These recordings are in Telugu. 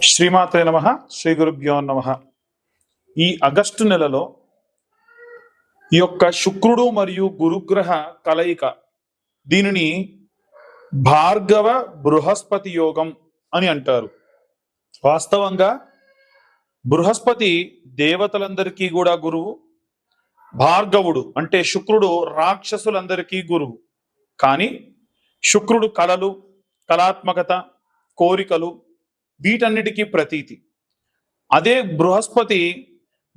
శ్రీమాత్రే నమ. శ్రీ గురుభ్యో నమ. ఈ ఆగస్టు నెలలో ఈ యొక్క శుక్రుడు మరియు గురుగ్రహ కలయిక, దీనిని భార్గవ బృహస్పతి యోగం అని అంటారు. వాస్తవంగా బృహస్పతి దేవతలందరికీ కూడా గురువు, భార్గవుడు అంటే శుక్రుడు రాక్షసులందరికీ గురువు. కానీ శుక్రుడు కళలు, కళాత్మకత, కోరికలు, వీటన్నిటికీ ప్రతీతి. అదే బృహస్పతి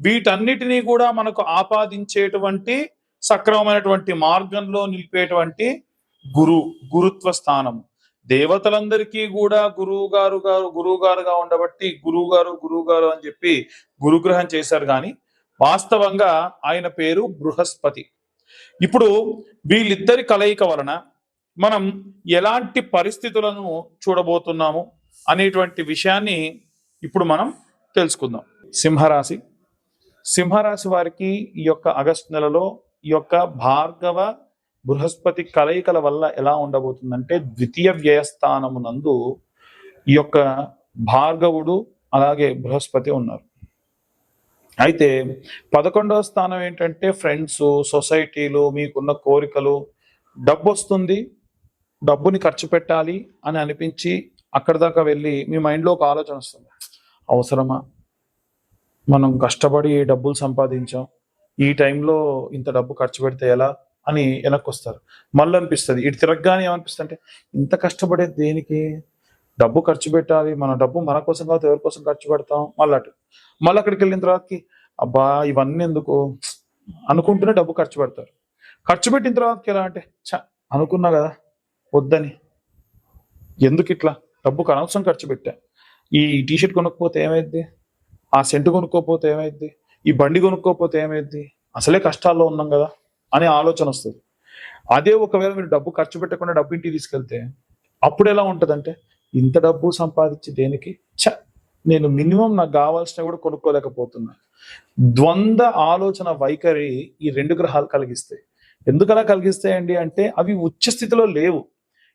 వీటన్నిటినీ కూడా మనకు ఆపాదించేటువంటి సక్రమమైనటువంటి మార్గంలో నిలిపేటువంటి గురుత్వ స్థానం. దేవతలందరికీ కూడా గురువుగారుగా ఉండబట్టి గురువుగారు అని చెప్పి గురుగ్రహం చేశారు. కానీ వాస్తవంగా ఆయన పేరు బృహస్పతి. ఇప్పుడు వీళ్ళిద్దరి కలయిక వలన మనం ఎలాంటి పరిస్థితులను చూడబోతున్నాము అనేటువంటి విషయాన్ని ఇప్పుడు మనం తెలుసుకుందాం. సింహరాశి వారికి ఈ యొక్క ఆగస్టు నెలలో ఈ యొక్క భార్గవ బృహస్పతి కలయికల వల్ల ఎలా ఉండబోతుందంటే, ద్వితీయ వ్యయస్థానమునందు ఈ యొక్క భార్గవుడు అలాగే బృహస్పతి ఉన్నారు. అయితే 11వ స్థానం ఏంటంటే ఫ్రెండ్స్, సొసైటీలు, మీకున్న కోరికలు, డబ్బు వస్తుంది, డబ్బుని ఖర్చు పెట్టాలి అని అనిపించి అక్కడి దాకా వెళ్ళి మీ మైండ్లో ఒక ఆలోచన వస్తుంది, అవసరమా, మనం కష్టపడి డబ్బులు సంపాదించాం, ఈ టైంలో ఇంత డబ్బు ఖర్చు పెడితే ఎలా అని వెనక్కి వస్తారు. మళ్ళీ అనిపిస్తుంది, ఇటు తిరగగానే ఏమనిపిస్తుంది అంటే, ఇంత కష్టపడేది దేనికి, డబ్బు ఖర్చు పెట్టాలి, మన డబ్బు మన కోసం కాదు ఎవరి కోసం ఖర్చు పెడతాం. మళ్ళీ అక్కడికి వెళ్ళిన తర్వాతకి అబ్బా ఇవన్నీ ఎందుకు అనుకుంటూనే డబ్బు ఖర్చు పెడతారు. ఖర్చు పెట్టిన తర్వాతకి ఎలా అంటే, అనుకున్నా కదా వద్దని, ఎందుకు ఇట్లా డబ్బుకు అనవసరం ఖర్చు పెట్టా, ఈ టీషర్ట్ కొనుక్కోపోతే ఏమైద్ది, ఆ సెంటు కొనుక్కోపోతే ఏమైద్ది, ఈ బండి కొనుక్కోపోతే ఏమైద్ది, అసలే కష్టాల్లో ఉన్నాం కదా అనే ఆలోచన వస్తుంది. అదే ఒకవేళ మీరు డబ్బు ఖర్చు పెట్టకుండా డబ్బు ఇంటికి తీసుకెళ్తే అప్పుడు ఎలా ఉంటుందంటే, ఇంత డబ్బు సంపాదించి దేనికి, నేను మినిమం నాకు కావాల్సినవి కూడా కొనుక్కోలేకపోతున్నా. ద్వంద్వ ఆలోచన వైఖరి ఈ రెండు గ్రహాలు కలిగిస్తాయి. ఎందుకలా కలిగిస్తాయండి అంటే, అవి ఉచ్చ స్థితిలో లేవు.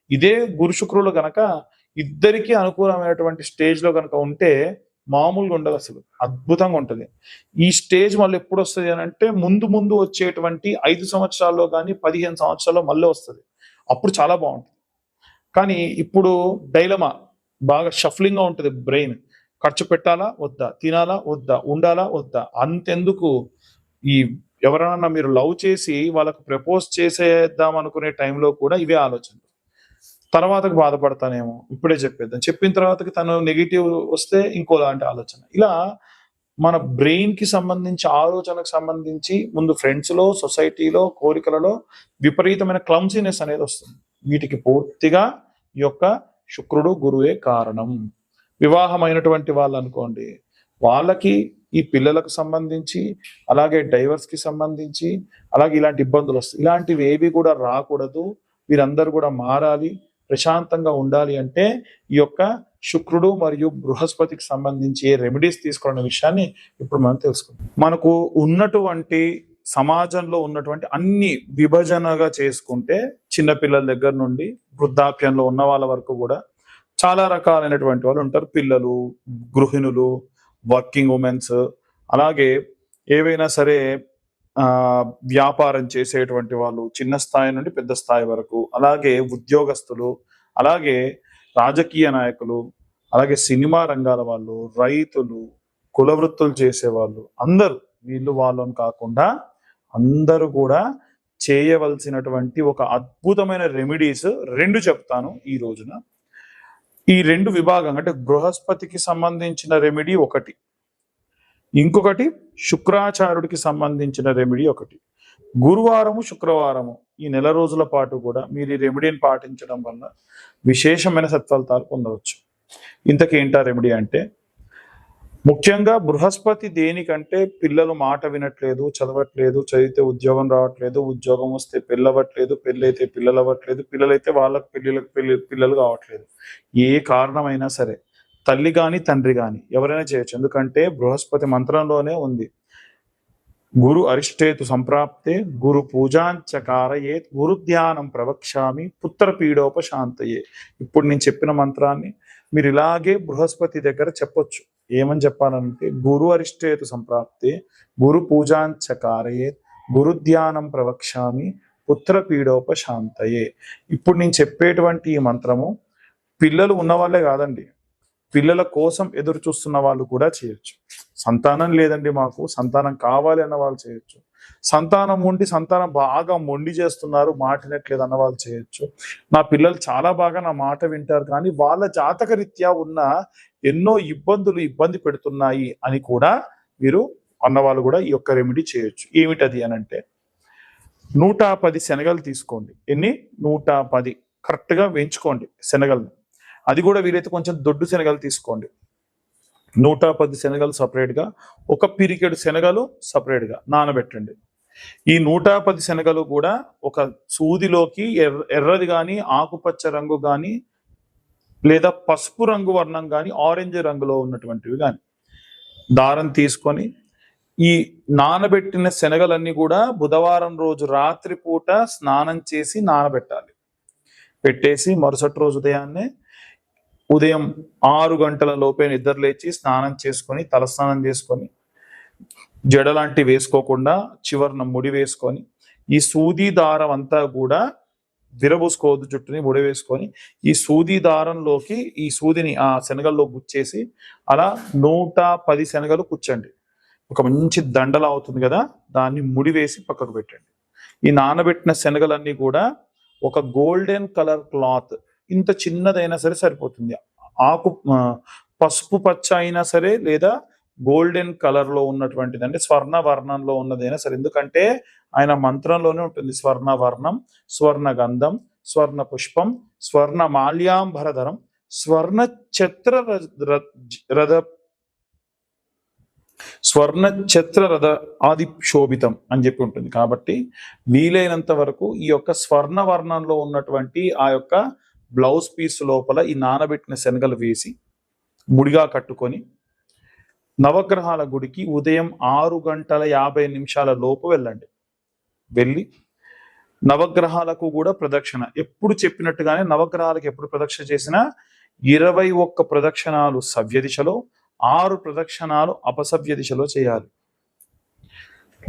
ఇదే గురు శుక్రులు గనక ఇద్దరికి అనుకూలమైనటువంటి స్టేజ్ లో కనుక ఉంటే మామూలుగా ఉండదు, అసలు అద్భుతంగా ఉంటుంది. ఈ స్టేజ్ మళ్ళీ ఎప్పుడు వస్తుంది అని అంటే, ముందు వచ్చేటువంటి 5 సంవత్సరాల్లో కానీ 15 సంవత్సరాల్లో మళ్ళీ వస్తుంది. అప్పుడు చాలా బాగుంటుంది. కానీ ఇప్పుడు డైలమా, బాగా షఫ్లింగ్ గా ఉంటుంది బ్రెయిన్. ఖర్చు పెట్టాలా వద్దా, తినాలా వద్దా, ఉండాలా వద్దా, అంతెందుకు ఈ ఎవరైనా మీరు లవ్ చేసి వాళ్ళకు ప్రపోజ్ చేసేద్దాం అనుకునే టైంలో కూడా ఇవే ఆలోచనలు. తర్వాతకు బాధపడతానేమో, ఇప్పుడే చెప్పేద్దాం, చెప్పిన తర్వాతకి తను నెగిటివ్ వస్తే ఇంకోలాంటి ఆలోచన. ఇలా మన బ్రెయిన్ కి సంబంధించి, ఆలోచనకు సంబంధించి ముందు ఫ్రెండ్స్ లో, సొసైటీలో, కోరికలలో విపరీతమైన క్లమ్సీనెస్ అనేది వస్తుంది. వీటికి పూర్తిగా ఈ యొక్క శుక్రుడు గురువే కారణం. వివాహమైనటువంటి వాళ్ళు అనుకోండి, వాళ్ళకి ఈ పిల్లలకు సంబంధించి, అలాగే డైవర్స్ కి సంబంధించి, అలాగే ఇలాంటి ఇబ్బందులు వస్తాయి. ఇలాంటివి ఏవి కూడా రాకూడదు. వీరందరూ కూడా మారాలి, ప్రశాంతంగా ఉండాలి అంటే ఈ యొక్క శుక్రుడు మరియు బృహస్పతికి సంబంధించి రెమెడీస్ తీసుకోవాలనే విషయాన్ని ఇప్పుడు మనం తెలుసుకుందాం. మనకు ఉన్నటువంటి సమాజంలో ఉన్నటువంటి అన్ని విభజనగా చేసుకుంటే, చిన్నపిల్లల దగ్గర నుండి వృద్ధాప్యంలో ఉన్న వాళ్ళ వరకు కూడా చాలా రకాలైనటువంటి వాళ్ళు ఉంటారు. పిల్లలు, గృహిణులు, వర్కింగ్ ఉమెన్స్, అలాగే ఏవైనా సరే వ్యాపారం చేసేటువంటి వాళ్ళు, చిన్న స్థాయి నుండి పెద్ద స్థాయి వరకు, అలాగే ఉద్యోగస్తులు, అలాగే రాజకీయ నాయకులు, అలాగే సినిమా రంగాల వాళ్ళు, రైతులు, కుల వృత్తులు చేసేవాళ్ళు, అందరూ వీళ్ళు వాళ్ళని కాకుండా అందరూ కూడా చేయవలసినటువంటి ఒక అద్భుతమైన రెమెడీస్ 2 చెప్తాను ఈ రోజున. ఈ 2 విభాగం అంటే బృహస్పతికి సంబంధించిన రెమెడీ ఒకటి, ఇంకొకటి శుక్రాచార్యుడికి సంబంధించిన రెమెడీ ఒకటి. గురువారము, శుక్రవారము ఈ నెల రోజుల పాటు కూడా మీరు ఈ రెమెడీని పాటించడం వల్ల విశేషమైన సత్ఫలితాలు పొందవచ్చు. ఇంతకేంటా రెమెడీ అంటే, ముఖ్యంగా బృహస్పతి దేనికంటే, పిల్లలు మాట వినట్లేదు, చదవట్లేదు, చదివితే ఉద్యోగం రావట్లేదు, ఉద్యోగం వస్తే పెళ్ళవట్లేదు, పెళ్ళైతే పిల్లలు అవ్వట్లేదు, పిల్లలైతే వాళ్ళకి పిల్లలు కావట్లేదు, ఏ కారణమైనా సరే తల్లి గాని తండ్రి గాని ఎవరైనా చేయొచ్చు. ఎందుకంటే బృహస్పతి మంత్రంలోనే ఉంది, గురు అరిష్టేతు సంప్రాప్తే గురు పూజాంచకారయే గురు ధ్యానం ప్రవక్ష్యామి పుత్ర పీడోపశాంతయే. ఇప్పుడు నేను చెప్పిన మంత్రాన్ని మీరు ఇలాగే బృహస్పతి దగ్గర చెప్పొచ్చు. ఏమని చెప్పాలంటే గురు అరిష్టేతు సంప్రాప్తే గురు పూజాంచకారయే గురు ధ్యానం ప్రవక్ష్యామి పుత్ర పీడోపశాంతయే. ఇప్పుడు నేను చెప్పేటువంటి ఈ మంత్రము పిల్లలు ఉన్న వాళ్ళే కాదండి, పిల్లల కోసం ఎదురు చూస్తున్న వాళ్ళు కూడా చేయొచ్చు. సంతానం లేదండి మాకు, సంతానం కావాలి అన్న వాళ్ళు చేయొచ్చు. సంతానం ఉండి సంతానం బాగా మొండి చేస్తున్నారు, మాటినట్లేదు అన్న వాళ్ళు చేయొచ్చు. నా పిల్లలు చాలా బాగా నా మాట వింటారు కానీ వాళ్ళ జాతక రీత్యా ఉన్న ఎన్నో ఇబ్బంది పెడుతున్నాయి అని కూడా మీరు అన్నవాళ్ళు కూడా ఈ యొక్క రెమెడీ చేయొచ్చు. ఏమిటది అని అంటే 110 శనగలు తీసుకోండి. ఎన్ని? 110 కరెక్ట్గా వేయించుకోండి శనగలను. అది కూడా వీలైతే కొంచెం దొడ్డు శనగలు తీసుకోండి. 110 శనగలు సపరేట్గా, ఒక పిరికెడు శనగలు సపరేట్గా నానబెట్టండి. ఈ 110 శనగలు కూడా ఒక సూదిలోకి ఎర్రది కానీ ఆకుపచ్చ రంగు కానీ లేదా పసుపు రంగు వర్ణం కానీ ఆరెంజ్ రంగులో ఉన్నటువంటివి కానీ దారం తీసుకొని ఈ నానబెట్టిన శనగలన్నీ కూడా బుధవారం రోజు రాత్రి పూట స్నానం చేసి నానబెట్టాలి. పెట్టేసి మరుసటి రోజు ఉదయం 6 గంటల లోపే నిద్ర లేచి స్నానం చేసుకొని తలస్నానం చేసుకొని జడలాంటి వేసుకోకుండా చివరన ముడి వేసుకొని ఈ సూది దారం అంతా కూడా విరబూసుకోవద్దు, చుట్టూని ముడి వేసుకొని ఈ సూది దారంలోకి ఈ సూదిని ఆ శనగల్లో గుచ్చేసి అలా 110 శనగలు కూర్చండి. ఒక మంచి దండలా అవుతుంది కదా, దాన్ని ముడి వేసి పక్కకు పెట్టండి. ఈ నానబెట్టిన శనగలన్నీ కూడా ఒక గోల్డెన్ కలర్ క్లాత్, ఇంత చిన్నదైనా సరే సరిపోతుంది, పసుపు పచ్చ అయినా సరే లేదా గోల్డెన్ కలర్ లో ఉన్నటువంటిది అంటే స్వర్ణ వర్ణంలో ఉన్నదైనా సరే, ఎందుకంటే ఆయన మంత్రంలోనే ఉంటుంది స్వర్ణ వర్ణం, స్వర్ణ గంధం, స్వర్ణ పుష్పం, స్వర్ణ మాల్యాంబరధరం, స్వర్ణ రథ ఆది శోభితం అని చెప్పి ఉంటుంది. కాబట్టి వీలైనంత వరకు ఈ యొక్క స్వర్ణ వర్ణంలో ఉన్నటువంటి ఆ యొక్క బ్లౌజ్ పీస్ లోపల ఈ నానబెట్టిన శనగలు వేసి ముడిగా కట్టుకొని నవగ్రహాల గుడికి ఉదయం 6:50 లోపు వెళ్ళండి. వెళ్ళి నవగ్రహాలకు కూడా ప్రదక్షిణ ఎప్పుడు చెప్పినట్టుగానే నవగ్రహాలకు ఎప్పుడు ప్రదక్షిణ చేసినా 21 ప్రదక్షిణాలు సవ్య దిశలో, 6 ప్రదక్షిణాలు అపసవ్య దిశలో చేయాలి.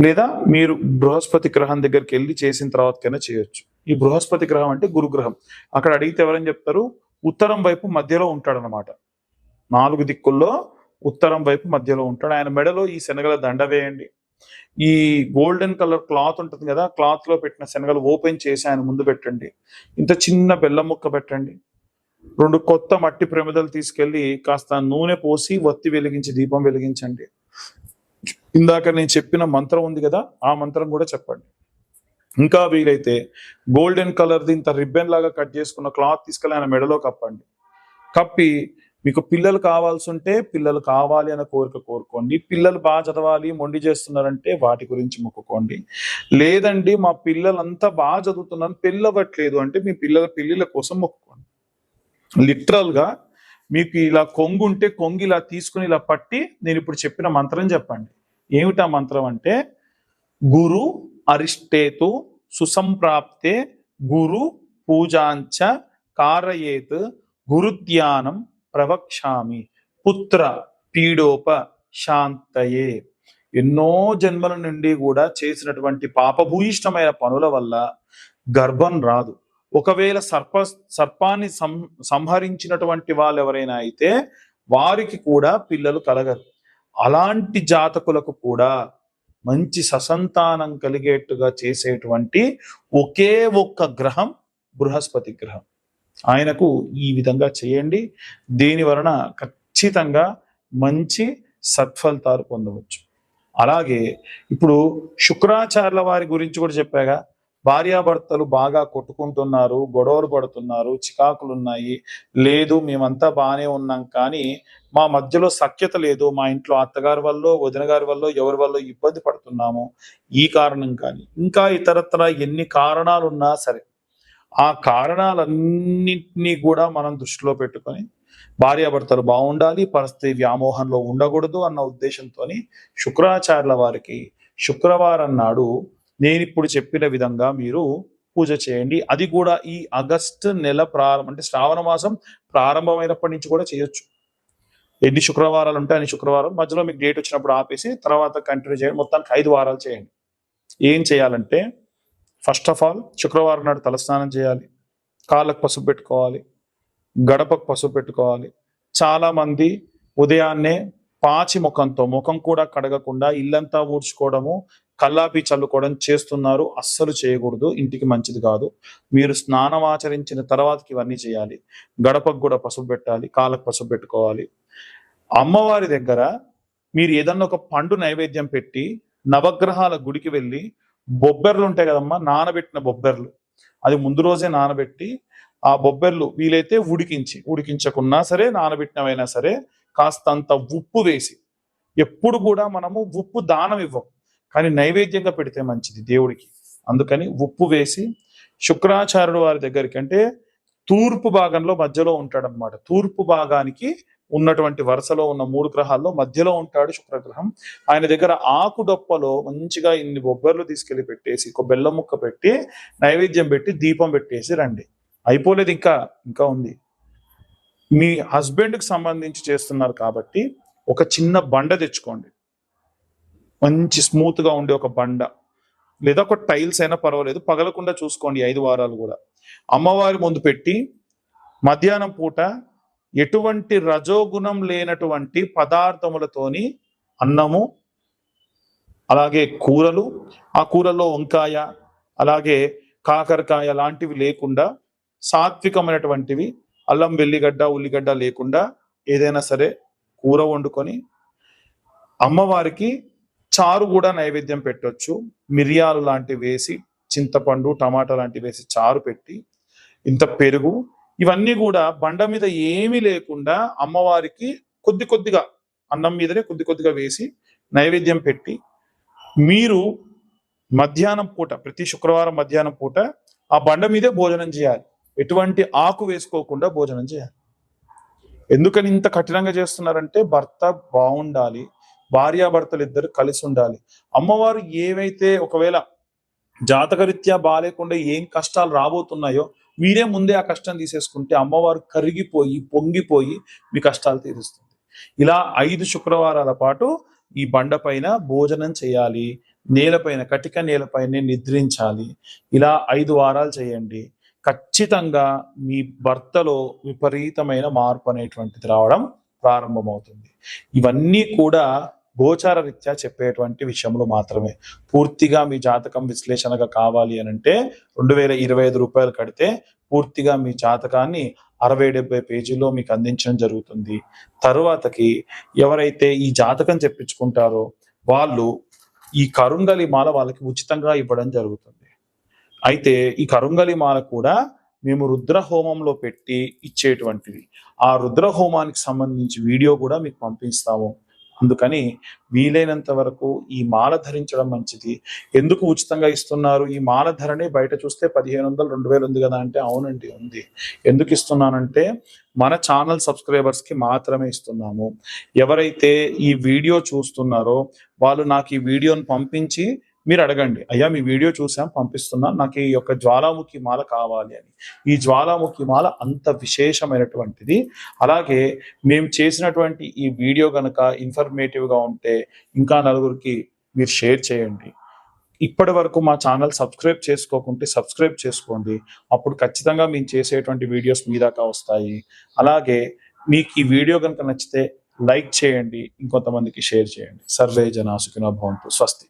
లేదా మీరు బృహస్పతి గ్రహం దగ్గరికి వెళ్ళి చేసిన తర్వాతకైనా చేయొచ్చు. ఈ బృహస్పతి గ్రహం అంటే గురుగ్రహం. అక్కడ అడిగితే ఎవరని చెప్తారు? ఉత్తరం వైపు మధ్యలో ఉంటాడు అన్నమాట. 4 దిక్కుల్లో ఉత్తరం వైపు మధ్యలో ఉంటాడు. ఆయన మెడలో ఈ శనగల దండ వేయండి. ఈ గోల్డెన్ కలర్ క్లాత్ ఉంటుంది కదా, క్లాత్ లో పెట్టిన శనగలు ఓపెన్ చేసి ఆయన ముందు పెట్టండి. ఇంత చిన్న బెల్లం ముక్క పెట్టండి. 2 కొత్త మట్టి ప్రమిదలు తీసుకెళ్లి కాస్త నూనె పోసి ఒత్తి వెలిగించి దీపం వెలిగించండి. ఇందాక నేను చెప్పిన మంత్రం ఉంది కదా, ఆ మంత్రం కూడా చెప్పండి. ఇంకా వీలైతే గోల్డెన్ కలర్ది ఇంత రిబ్బన్ లాగా కట్ చేసుకున్న క్లాత్ తీసుకెళ్ళి ఆయన మెడలో కప్పండి. కప్పి మీకు పిల్లలు కావాల్సి ఉంటే పిల్లలు కావాలి అన్న కోరిక కోరుకోండి. పిల్లలు బాగా చదవాలి, మొండి చేస్తున్నారంటే వాటి గురించి మొక్కుకోండి. లేదండి మా పిల్లలంతా బాగా చదువుతున్నారు, పెళ్ళవట్లేదు అంటే మీ పిల్లల కోసం మొక్కుకోండి. లిటరల్ గా మీకు ఇలా కొంగు ఉంటే కొంగు ఇలా తీసుకుని ఇలా పట్టి నేను ఇప్పుడు చెప్పిన మంత్రం చెప్పండి. ఏమిటా మంత్రం అంటే గురు అరిష్టేతు సుసంప్రాప్తే గురు పూజాంచ కారయేత్ గురుధ్యానం ప్రవక్ష్యామి పుత్ర పీడోప శాంతయే. ఎన్నో జన్మల నుండి కూడా చేసినటువంటి పాపభూయిష్టమైన పనుల వల్ల గర్భం రాదు. ఒకవేళ సర్పాన్ని సంహరించినటువంటి వాళ్ళు ఎవరైనా అయితే వారికి కూడా పిల్లలు కలగరు. అలాంటి జాతకులకు కూడా మంచి ససంతానం కలిగేట్టుగా చేసేటువంటి ఒకే ఒక్క గ్రహం బృహస్పతి గ్రహం. ఆయనకు ఈ విధంగా చేయండి. దీని వలన ఖచ్చితంగా మంచి సత్ఫలితాలు పొందవచ్చు. అలాగే ఇప్పుడు శుక్రాచార్యుల వారి గురించి కూడా చెప్పాగా, భార్యాభర్తలు బాగా కొట్టుకుంటున్నారు, గొడవలు పడుతున్నారు, చికాకులు ఉన్నాయి, లేదు మేమంతా బాగానే ఉన్నాం కానీ మా మధ్యలో సఖ్యత లేదు, మా ఇంట్లో అత్తగారి వల్ల వదిన గారి వల్ల ఎవరి వల్ల ఇబ్బంది పడుతున్నాము, ఈ కారణం కానీ ఇంకా ఇతరత్ర ఎన్ని కారణాలు ఉన్నా సరే ఆ కారణాలన్నింటినీ కూడా మనం దృష్టిలో పెట్టుకొని భార్యాభర్తలు బాగుండాలి, పరిస్థితి వ్యామోహంలో ఉండకూడదు అన్న ఉద్దేశంతో శుక్రాచార్యుల వారికి శుక్రవారం నాడు నేను ఇప్పుడు చెప్పిన విధంగా మీరు పూజ చేయండి. అది కూడా ఈ ఆగస్టు నెల ప్రారంభం అంటే శ్రావణ మాసం ప్రారంభమైనప్పటి నుంచి కూడా చేయొచ్చు. ఎన్ని శుక్రవారాలు ఉంటే అన్ని శుక్రవారం, మధ్యలో మీకు డేట్ వచ్చినప్పుడు ఆపేసి తర్వాత కంటిన్యూ చేయండి. మొత్తానికి 5 వారాలు చేయండి. ఏం చేయాలంటే ఫస్ట్ ఆఫ్ ఆల్ శుక్రవారం నాడు తలస్నానం చేయాలి, కాళ్ళకు పసుపు పెట్టుకోవాలి, గడపకు పసుపు పెట్టుకోవాలి. చాలా మంది ఉదయాన్నే పాచి ముఖంతో, ముఖం కూడా కడగకుండా ఇల్లంతా ఊడ్చుకోవడము, కల్లాపి చల్లుకోవడం చేస్తున్నారు. అస్సలు చేయకూడదు, ఇంటికి మంచిది కాదు. మీరు స్నానం ఆచరించిన తర్వాతకి ఇవన్నీ చేయాలి. గడపకు కూడా పసుపు పెట్టాలి, కాళ్ళకు పసుపు పెట్టుకోవాలి. అమ్మవారి దగ్గర మీరు ఏదన్నా ఒక పండు నైవేద్యం పెట్టి నవగ్రహాల గుడికి వెళ్ళి బొబ్బెర్లు ఉంటాయి కదమ్మా, నానబెట్టిన బొబ్బెర్లు, అది ముందు రోజే నానబెట్టి ఆ బొబ్బెర్లు వీలైతే ఉడికించకున్నా సరే, నానబెట్టినవైనా సరే, కాస్తంత ఉప్పు వేసి, ఎప్పుడు కూడా మనము ఉప్పు దానం ఇవ్వం కానీ నైవేద్యంగా పెడితే మంచిది దేవుడికి, అందుకని ఉప్పు వేసి శుక్రాచార్యుడు వారి దగ్గరికి, అంటే తూర్పు భాగంలో మధ్యలో ఉంటాడనమాట. తూర్పు భాగానికి ఉన్నటువంటి వరుసలో ఉన్న 3 గ్రహాల్లో మధ్యలో ఉంటాడు శుక్రగ్రహం. ఆయన దగ్గర ఆకు డొప్పలో మంచిగా ఇన్ని బొబ్బర్లు తీసుకెళ్లి పెట్టేసి ఒక బెల్లం ముక్క పెట్టి నైవేద్యం పెట్టి దీపం పెట్టేసి రండి. అయిపోలేదు, ఇంకా ఉంది. మీ హస్బెండ్కి సంబంధించి చేస్తున్నారు కాబట్టి ఒక చిన్న బండ తెచ్చుకోండి, మంచి స్మూత్ గా ఉండే ఒక బండ, లేదా ఒక టైల్స్ అయినా పర్వాలేదు, పగలకుండా చూసుకోండి 5 వారాలు కూడా. అమ్మవారి ముందు పెట్టి మధ్యాహ్నం పూట ఎటువంటి రజోగుణం లేనటువంటి పదార్థములతోని అన్నము, అలాగే కూరలు, ఆ కూరల్లో వంకాయ అలాగే కాకరకాయ లాంటివి లేకుండా సాత్వికమైనటువంటివి, అల్లం వెల్లిగడ్డ ఉల్లిగడ్డ లేకుండా ఏదైనా సరే కూర వండుకొని అమ్మవారికి చారు కూడా నైవేద్యం పెట్టొచ్చు. మిరియాలు లాంటివి వేసి, చింతపండు టమాటా లాంటివి వేసి చారు పెట్టి, ఇంత పెరుగు, ఇవన్నీ కూడా బండ మీద ఏమీ లేకుండా అమ్మవారికి కొద్దిగా అన్నం మీదనే కొద్దిగా వేసి నైవేద్యం పెట్టి, మీరు మధ్యాహ్నం పూట, ప్రతి శుక్రవారం మధ్యాహ్నం పూట ఆ బండ మీదే భోజనం చేయాలి. ఎటువంటి ఆకు వేసుకోకుండా భోజనం చేయాలి. ఎందుకని ఇంత కఠినంగా చేస్తున్నారంటే భర్త బాగుండాలి, భార్యాభర్తలు ఇద్దరు కలిసి ఉండాలి. అమ్మవారు ఏవైతే ఒకవేళ జాతకరీత్యా బాగాలేకుండా ఏం కష్టాలు రాబోతున్నాయో మీరే ముందే ఆ కష్టం తీసేసుకుంటే అమ్మవారు కరిగిపోయి పొంగిపోయి మీ కష్టాలు తీరుస్తుంది. ఇలా 5 శుక్రవారాల పాటు ఈ బండ పైన భోజనం చేయాలి, నేలపైన కటిక నేలపైనే నిద్రించాలి. ఇలా 5 వారాలు చేయండి. ఖచ్చితంగా మీ భర్తలో విపరీతమైన మార్పు అనేటువంటిది రావడం ప్రారంభమవుతుంది. ఇవన్నీ కూడా గోచార రీత్యా చెప్పేటువంటి విషయంలో మాత్రమే. పూర్తిగా మీ జాతకం విశ్లేషణగా కావాలి అని అంటే 2025 రూపాయలు కడితే పూర్తిగా మీ జాతకాన్ని 60-70 పేజీల్లో మీకు అందించడం జరుగుతుంది. తరువాతకి ఎవరైతే ఈ జాతకం చెప్పించుకుంటారో వాళ్ళు ఈ కరుంగలి మాల వాళ్ళకి ఉచితంగా ఇవ్వడం జరుగుతుంది. అయితే ఈ కరుంగలి మాల కూడా మేము రుద్ర హోమంలో పెట్టి ఇచ్చేటువంటిది. ఆ రుద్ర హోమానికి సంబంధించి వీడియో కూడా మీకు పంపిస్తాము. అందుకని వీలైనంత వరకు ఈ మాల ధరించడం మంచిది. ఎందుకు ఉచితంగా ఇస్తున్నారు? ఈ మాల ధరనే బయట చూస్తే 1500 2000 ఉంది కదా అంటే అవునండి ఉంది. ఎందుకు ఇస్తున్నానంటే మన ఛానల్ సబ్స్క్రైబర్స్ కి మాత్రమే ఇస్తున్నాము. ఎవరైతే ఈ వీడియో చూస్తున్నారో వాళ్ళు నాకు ఈ వీడియోని పంపించి మీరు అడగండి, అయ్యా మీ వీడియో చూసాం పంపిస్తున్నా, నాకు ఈ యొక్క జ్వాలాముఖి మాల కావాలి అని. ఈ జ్వాలాముఖి మాల అంత విశేషమైనటువంటిది. అలాగే మేము చేసినటువంటి ఈ వీడియో కనుక ఇన్ఫర్మేటివ్గా ఉంటే ఇంకా నలుగురికి మీరు షేర్ చేయండి. ఇప్పటి వరకు మా ఛానల్ సబ్స్క్రైబ్ చేసుకోకుంటే సబ్స్క్రైబ్ చేసుకోండి. అప్పుడు ఖచ్చితంగా మేము చేసేటువంటి వీడియోస్ మీ దాకా వస్తాయి. అలాగే మీకు ఈ వీడియో కనుక నచ్చితే లైక్ చేయండి, ఇంకొంతమందికి షేర్ చేయండి. సర్వే జనా సుఖినో భవంతు. స్వస్తి.